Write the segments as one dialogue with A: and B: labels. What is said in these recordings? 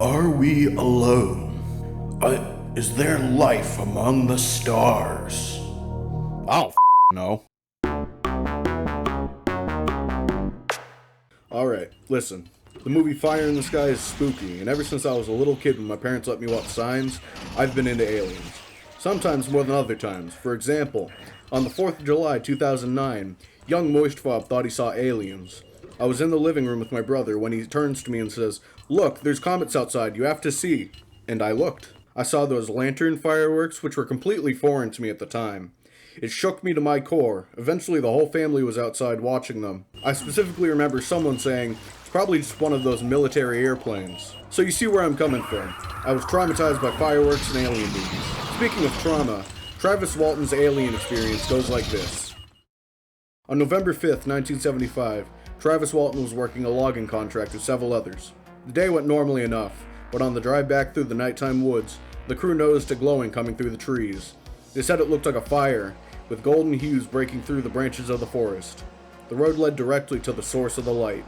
A: Are we alone? Is there life among the stars? I don't know. Alright, listen. The movie Fire in the Sky is spooky, and ever since I was a little kid when my parents let me watch signs, I've been into aliens. Sometimes more than other times. For example, on the 4th of July 2009, young Moistfob thought he saw aliens. I was in the living room with my brother when he turns to me and says, "Look, there's comets outside, you have to see." And I looked. I saw those lantern fireworks, which were completely foreign to me at the time. It shook me to my core. Eventually the whole family was outside watching them. I specifically remember someone saying, "It's probably just one of those military airplanes." So you see where I'm coming from. I was traumatized by fireworks and alien movies. Speaking of trauma, Travis Walton's alien experience goes like this. On November 5th, 1975, Travis Walton was working a logging contract with several others. The day went normally enough, but on the drive back through the nighttime woods, the crew noticed a glowing coming through the trees. They said it looked like a fire, with golden hues breaking through the branches of the forest. The road led directly to the source of the light.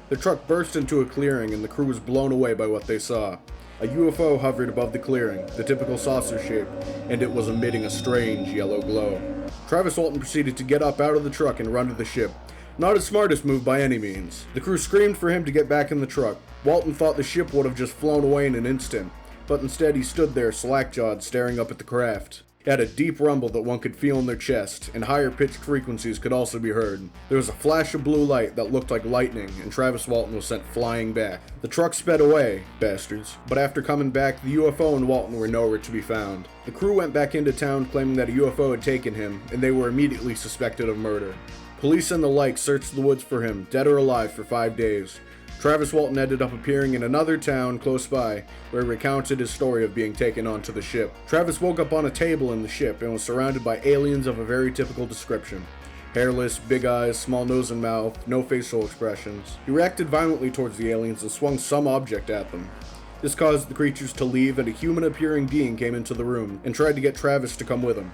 A: The truck burst into a clearing and the crew was blown away by what they saw. A UFO hovered above the clearing, the typical saucer shape, and it was emitting a strange yellow glow. Travis Walton proceeded to get up out of the truck and run to the ship. Not his smartest move by any means. The crew screamed for him to get back in the truck. Walton thought the ship would have just flown away in an instant, but instead he stood there slack-jawed staring up at the craft. It had a deep rumble that one could feel in their chest, and higher-pitched frequencies could also be heard. There was a flash of blue light that looked like lightning, and Travis Walton was sent flying back. The truck sped away, bastards, but after coming back, the UFO and Walton were nowhere to be found. The crew went back into town claiming that a UFO had taken him, and they were immediately suspected of murder. Police and the like searched the woods for him, dead or alive, for 5 days. Travis Walton ended up appearing in another town close by, where he recounted his story of being taken onto the ship. Travis woke up on a table in the ship and was surrounded by aliens of a very typical description. Hairless, big eyes, small nose and mouth, no facial expressions. He reacted violently towards the aliens and swung some object at them. This caused the creatures to leave, and a human-appearing being came into the room and tried to get Travis to come with him.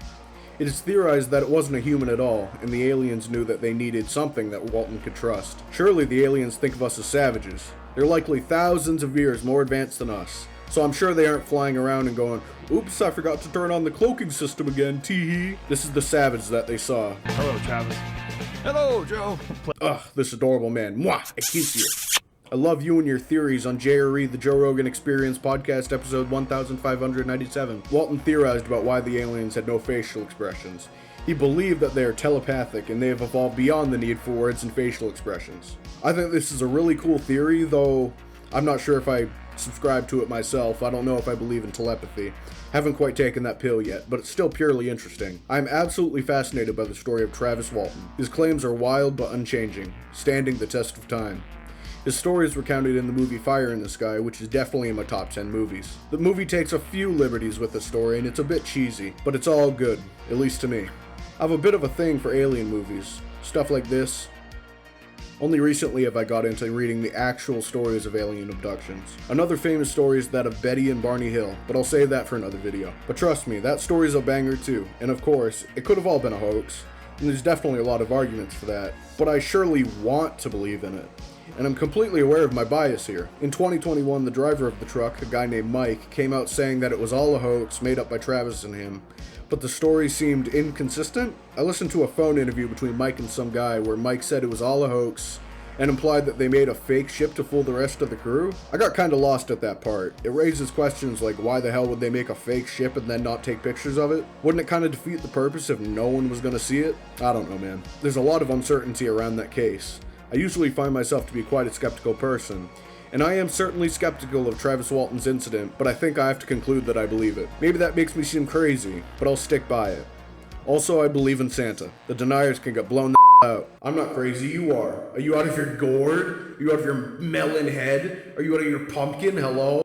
A: It is theorized that it wasn't a human at all, and the aliens knew that they needed something that Walton could trust. Surely the aliens think of us as savages. They're likely thousands of years more advanced than us, so I'm sure they aren't flying around and going, "Oops, I forgot to turn on the cloaking system again, tee-hee." This is the savage that they saw.
B: Hello, Travis. Hello, Joe.
A: Ugh, this adorable man. Mwah! I kiss you. I love you and your theories on JRE, the Joe Rogan Experience podcast, episode 1597. Walton theorized about why the aliens had no facial expressions. He believed that they are telepathic and they have evolved beyond the need for words and facial expressions. I think this is a really cool theory, though I'm not sure if I subscribe to it myself. I don't know if I believe in telepathy. Haven't quite taken that pill yet, but it's still purely interesting. I'm absolutely fascinated by the story of Travis Walton. His claims are wild but unchanging, standing the test of time. His story is recounted in the movie Fire in the Sky, which is definitely in my top 10 movies. The movie takes a few liberties with the story, and it's a bit cheesy, but it's all good, at least to me. I have a bit of a thing for alien movies, stuff like this. Only recently have I got into reading the actual stories of alien abductions. Another famous story is that of Betty and Barney Hill, but I'll save that for another video. But trust me, that story's a banger too, and of course, it could have all been a hoax, and there's definitely a lot of arguments for that, but I surely want to believe in it. And I'm completely aware of my bias here. In 2021, the driver of the truck, a guy named Mike, came out saying that it was all a hoax made up by Travis and him, but the story seemed inconsistent. I listened to a phone interview between Mike and some guy where Mike said it was all a hoax and implied that they made a fake ship to fool the rest of the crew. I got kinda lost at that part. It raises questions like why the hell would they make a fake ship and then not take pictures of it? Wouldn't it kinda defeat the purpose if no one was gonna see it? I don't know, man. There's a lot of uncertainty around that case. I usually find myself to be quite a skeptical person, and I am certainly skeptical of Travis Walton's incident, but I think I have to conclude that I believe it. Maybe that makes me seem crazy, but I'll stick by it. Also, I believe in Santa. The deniers can get blown the out. I'm not crazy, you are. Are you out of your gourd? Are you out of your melon head? Are you out of your pumpkin? Hello?